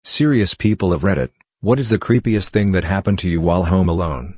Serious people of Reddit, what is the creepiest thing that happened to you while home alone?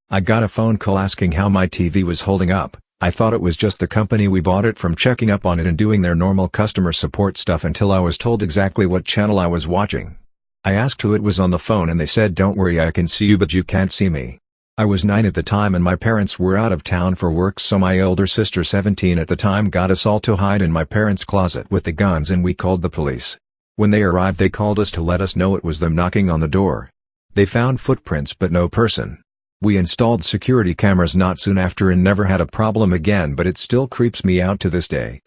I got a phone call asking how my TV was holding up. I thought it was just the company we bought it from checking up on it and doing their normal customer support stuff until I was told exactly what channel I was watching. I asked who it was on the phone and they said, "Don't worry, I can see you but you can't see me." I was 9 at the time and my parents were out of town for work, so my older sister, 17 at the time, got us all to hide in my parents' closet with the guns, and we called the police. When they arrived they called us to let us know it was them knocking on the door. They found footprints but no person. We installed security cameras not soon after and never had a problem again, but it still creeps me out to this day.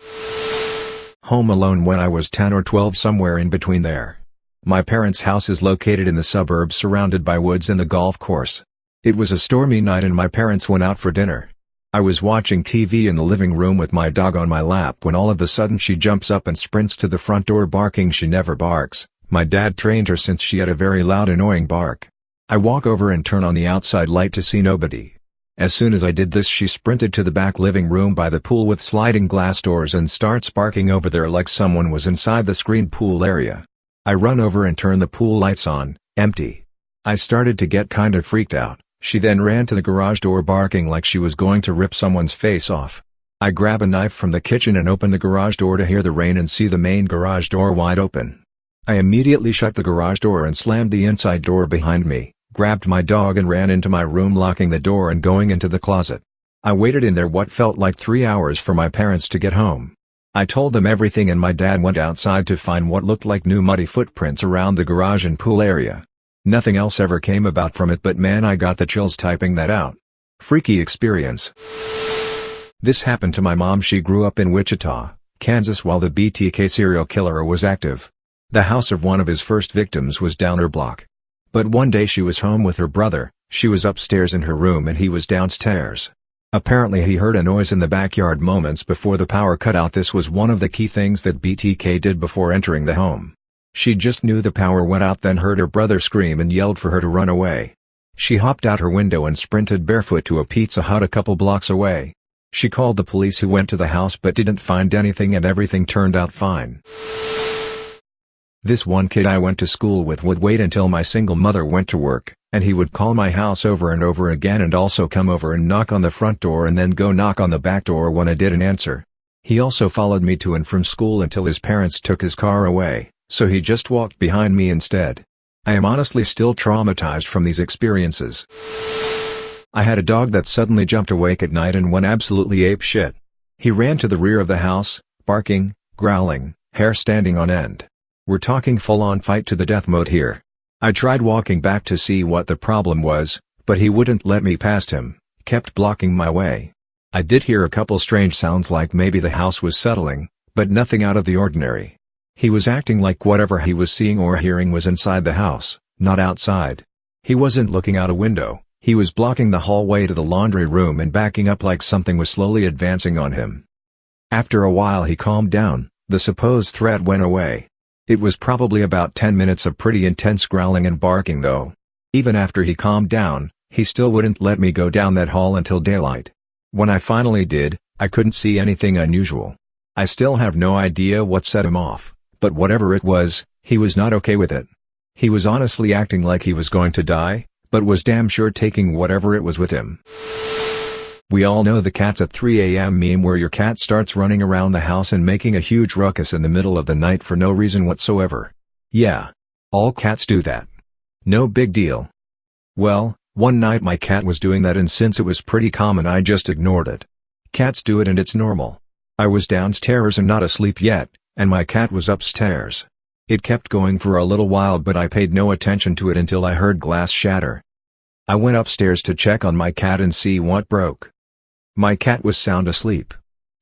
Home alone when I was 10 or 12, somewhere in between there. My parents' house is located in the suburbs surrounded by woods and the golf course. It was a stormy night and my parents went out for dinner. I was watching TV in the living room with my dog on my lap when all of a sudden she jumps up and sprints to the front door barking. She never barks. My dad trained her since she had a very loud, annoying bark. I walk over and turn on the outside light to see nobody. As soon as I did this, she sprinted to the back living room by the pool with sliding glass doors and starts barking over there like someone was inside the screened pool area. I run over and turn the pool lights on, empty. I started to get kind of freaked out. She then ran to the garage door barking like she was going to rip someone's face off. I grab a knife from the kitchen and open the garage door to hear the rain and see the main garage door wide open. I immediately shut the garage door and slammed the inside door behind me, grabbed my dog and ran into my room, locking the door and going into the closet. I waited in there what felt like 3 hours for my parents to get home. I told them everything and my dad went outside to find what looked like new muddy footprints around the garage and pool area. Nothing else ever came about from it, but man, I got the chills typing that out. Freaky experience. This happened to my mom. She grew up in Wichita, Kansas while the BTK serial killer was active. The house of one of his first victims was down her block. But one day she was home with her brother. She was upstairs in her room and he was downstairs. Apparently he heard a noise in the backyard moments before the power cut out. This was one of the key things that BTK did before entering the home. She just knew the power went out, then heard her brother scream and yelled for her to run away. She hopped out her window and sprinted barefoot to a Pizza Hut a couple blocks away. She called the police, who went to the house but didn't find anything and everything turned out fine. This one kid I went to school with would wait until my single mother went to work, and he would call my house over and over again and also come over and knock on the front door and then go knock on the back door when I didn't answer. He also followed me to and from school until his parents took his car away. So he just walked behind me instead. I am honestly still traumatized from these experiences. I had a dog that suddenly jumped awake at night and went absolutely apeshit. He ran to the rear of the house, barking, growling, hair standing on end. We're talking full-on fight to the death mode here. I tried walking back to see what the problem was, but he wouldn't let me past him, kept blocking my way. I did hear a couple strange sounds like maybe the house was settling, but nothing out of the ordinary. He was acting like whatever he was seeing or hearing was inside the house, not outside. He wasn't looking out a window, he was blocking the hallway to the laundry room and backing up like something was slowly advancing on him. After a while he calmed down, the supposed threat went away. It was probably about 10 minutes of pretty intense growling and barking though. Even after he calmed down, he still wouldn't let me go down that hall until daylight. When I finally did, I couldn't see anything unusual. I still have no idea what set him off. But whatever it was, he was not okay with it. He was honestly acting like he was going to die, but was damn sure taking whatever it was with him. We all know the cats at 3 a.m. meme, where your cat starts running around the house and making a huge ruckus in the middle of the night for no reason whatsoever. Yeah. All cats do that. No big deal. Well, one night my cat was doing that, and since it was pretty common I just ignored it. Cats do it and it's normal. I was downstairs and not asleep yet, and my cat was upstairs. It kept going for a little while but I paid no attention to it until I heard glass shatter. I went upstairs to check on my cat and see what broke. My cat was sound asleep.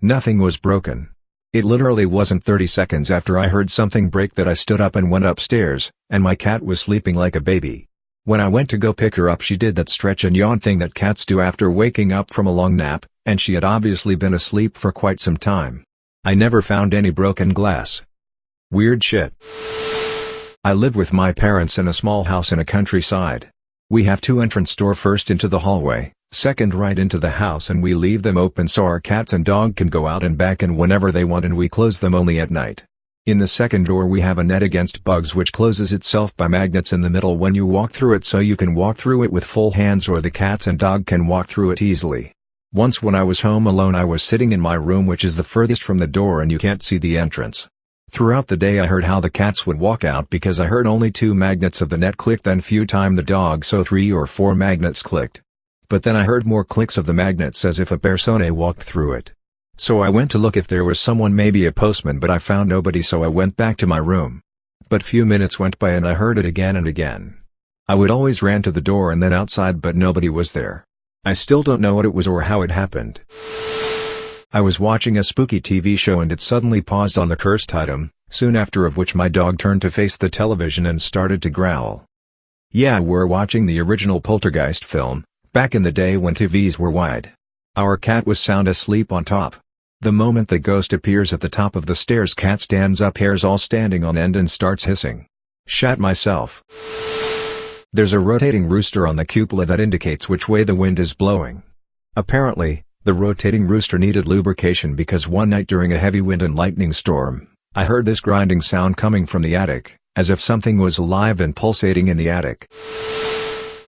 Nothing was broken. It literally wasn't 30 seconds after I heard something break that I stood up and went upstairs, and my cat was sleeping like a baby. When I went to go pick her up, she did that stretch and yawn thing that cats do after waking up from a long nap, and she had obviously been asleep for quite some time. I never found any broken glass. Weird shit. I live with my parents in a small house in a countryside. We have 2 entrance doors, first into the hallway, second right into the house, and we leave them open so our cats and dog can go out and back in whenever they want, and we close them only at night. In the second door we have a net against bugs which closes itself by magnets in the middle when you walk through it, so you can walk through it with full hands or the cats and dog can walk through it easily. Once when I was home alone I was sitting in my room, which is the furthest from the door and you can't see the entrance. Throughout the day I heard how the cats would walk out because I heard only 2 magnets of the net click, then few time the dog, so 3 or 4 magnets clicked. But then I heard more clicks of the magnets as if a persona walked through it. So I went to look if there was someone, maybe a postman, but I found nobody, so I went back to my room. But few minutes went by and I heard it again and again. I would always ran to the door and then outside, but nobody was there. I still don't know what it was or how it happened. I was watching a spooky TV show and it suddenly paused on the cursed item, soon after of which my dog turned to face the television and started to growl. Yeah, we're watching the original Poltergeist film, back in the day when TVs were wide. Our cat was sound asleep on top. The moment the ghost appears at the top of the stairs, cat stands up, hairs all standing on end, and starts hissing. Shat myself. There's a rotating rooster on the cupola that indicates which way the wind is blowing. Apparently, the rotating rooster needed lubrication because one night during a heavy wind and lightning storm, I heard this grinding sound coming from the attic, as if something was alive and pulsating in the attic.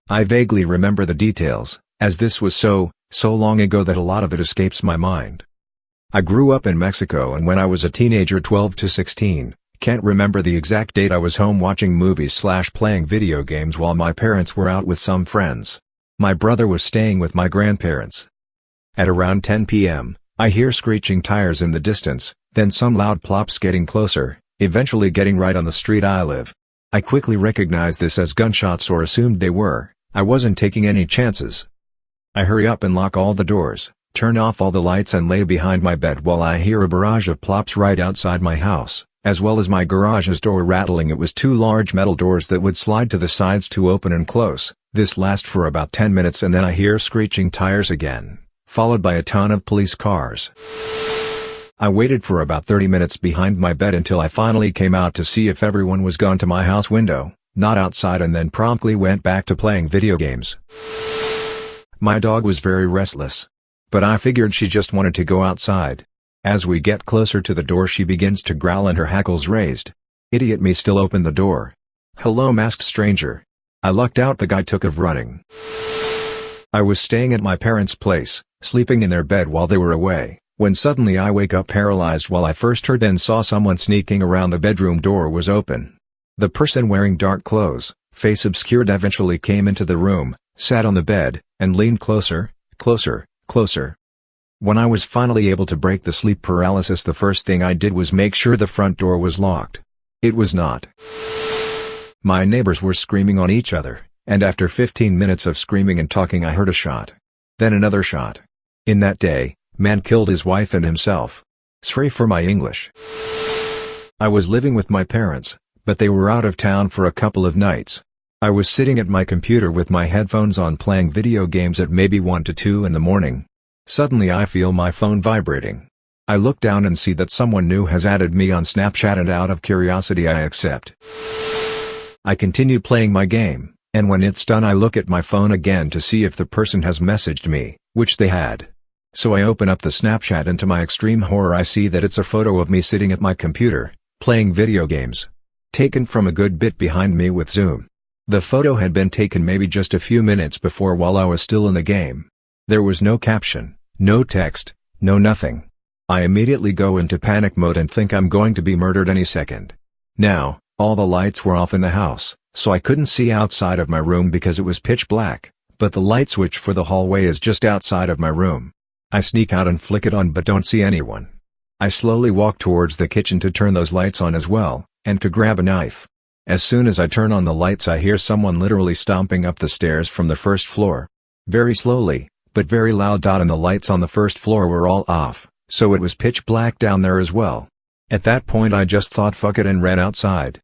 I vaguely remember the details, as this was so long ago that a lot of it escapes my mind. I grew up in Mexico, and when I was a teenager 12 to 16, can't remember the exact date, I was home watching movies / playing video games while my parents were out with some friends. My brother was staying with my grandparents. At around 10 p.m., I hear screeching tires in the distance, then some loud plops getting closer, eventually getting right on the street I live. I quickly recognized this as gunshots, or assumed they were. I wasn't taking any chances. I hurry up and lock all the doors, turn off all the lights and lay behind my bed while I hear a barrage of plops right outside my house, as well as my garage's door rattling. It was 2 large metal doors that would slide to the sides to open and close. This lasts for about 10 minutes and then I hear screeching tires again, followed by a ton of police cars. I waited for about 30 minutes behind my bed until I finally came out to see if everyone was gone to my house window, not outside, and then promptly went back to playing video games. My dog was very restless, but I figured she just wanted to go outside. As we get closer to the door she begins to growl and her hackles raised. Idiot me still opened the door. Hello, masked stranger. I lucked out, the guy took off running. I was staying at my parents' place, sleeping in their bed while they were away, when suddenly I wake up paralyzed. While I first heard then saw someone sneaking around, the bedroom door was open. The person wearing dark clothes, face obscured, eventually came into the room, sat on the bed, and leaned closer, closer, closer. When I was finally able to break the sleep paralysis, the first thing I did was make sure the front door was locked. It was not. My neighbors were screaming on each other, and after 15 minutes of screaming and talking I heard a shot. Then another shot. In that day, man killed his wife and himself. Sorry for my English. I was living with my parents, but they were out of town for a couple of nights. I was sitting at my computer with my headphones on playing video games at maybe 1 to 2 in the morning. Suddenly I feel my phone vibrating. I look down and see that someone new has added me on Snapchat, and out of curiosity I accept. I continue playing my game, and when it's done I look at my phone again to see if the person has messaged me, which they had. So I open up the Snapchat, and to my extreme horror I see that it's a photo of me sitting at my computer, playing video games. Taken from a good bit behind me with zoom. The photo had been taken maybe just a few minutes before while I was still in the game. There was no caption, no text, no nothing. I immediately go into panic mode and think I'm going to be murdered any second. Now, all the lights were off in the house, so I couldn't see outside of my room because it was pitch black, but the light switch for the hallway is just outside of my room. I sneak out and flick it on but don't see anyone. I slowly walk towards the kitchen to turn those lights on as well, and to grab a knife. As soon as I turn on the lights I hear someone literally stomping up the stairs from the first floor. Very slowly, but very loud. And the lights on the first floor were all off, so it was pitch black down there as well. At that point I just thought fuck it and ran outside.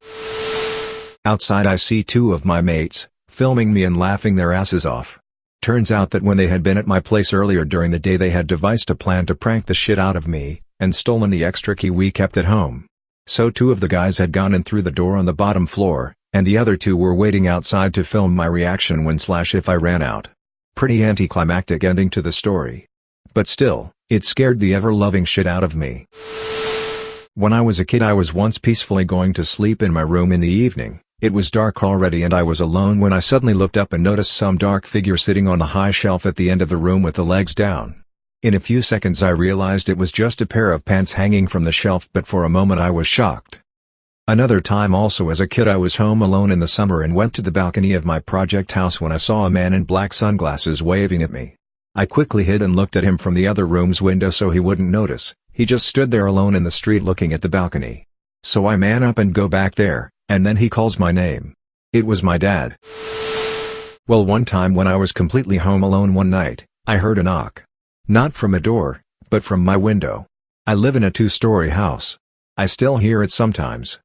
Outside I see 2 of my mates, filming me and laughing their asses off. Turns out that when they had been at my place earlier during the day they had devised a plan to prank the shit out of me, and stolen the extra key we kept at home. So 2 of the guys had gone in through the door on the bottom floor, and the other 2 were waiting outside to film my reaction when / if I ran out. Pretty anticlimactic ending to the story. But still, it scared the ever-loving shit out of me. When I was a kid, I was once peacefully going to sleep in my room in the evening. It was dark already and I was alone when I suddenly looked up and noticed some dark figure sitting on the high shelf at the end of the room with the legs down. In a few seconds I realized it was just a pair of pants hanging from the shelf, but for a moment I was shocked. Another time, also as a kid, I was home alone in the summer and went to the balcony of my project house when I saw a man in black sunglasses waving at me. I quickly hid and looked at him from the other room's window so he wouldn't notice. He just stood there alone in the street looking at the balcony. So I man up and go back there, and then he calls my name. It was my dad. Well, one time when I was completely home alone one night, I heard a knock. Not from a door, but from my window. I live in a 2-story house. I still hear it sometimes.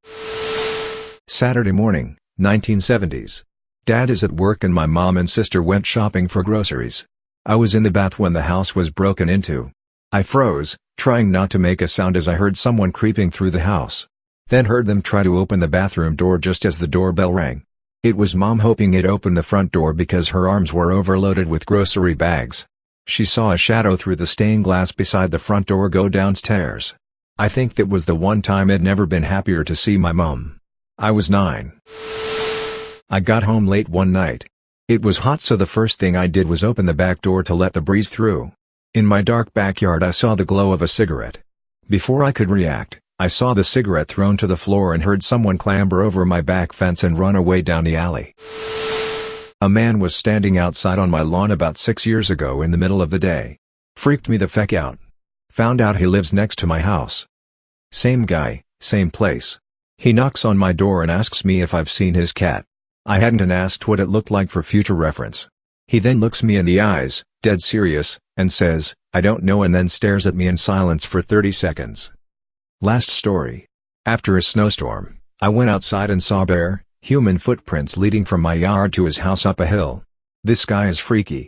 Saturday morning, 1970s. Dad is at work and my mom and sister went shopping for groceries. I was in the bath when the house was broken into. I froze, trying not to make a sound as I heard someone creeping through the house. Then heard them try to open the bathroom door just as the doorbell rang. It was Mom hoping it opened the front door because her arms were overloaded with grocery bags. She saw a shadow through the stained glass beside the front door go downstairs. I think that was the one time I'd never been happier to see my mom. I was 9. I got home late one night. It was hot, so the first thing I did was open the back door to let the breeze through. In my dark backyard I saw the glow of a cigarette. Before I could react, I saw the cigarette thrown to the floor and heard someone clamber over my back fence and run away down the alley. A man was standing outside on my lawn about 6 years ago in the middle of the day. Freaked me the feck out. Found out he lives next to my house. Same guy, same place. He knocks on my door and asks me if I've seen his cat. I hadn't and asked what it looked like for future reference. He then looks me in the eyes, dead serious, and says, "I don't know," and then stares at me in silence for 30 seconds. Last story. After a snowstorm, I went outside and saw bare, human footprints leading from my yard to his house up a hill. This guy is freaky.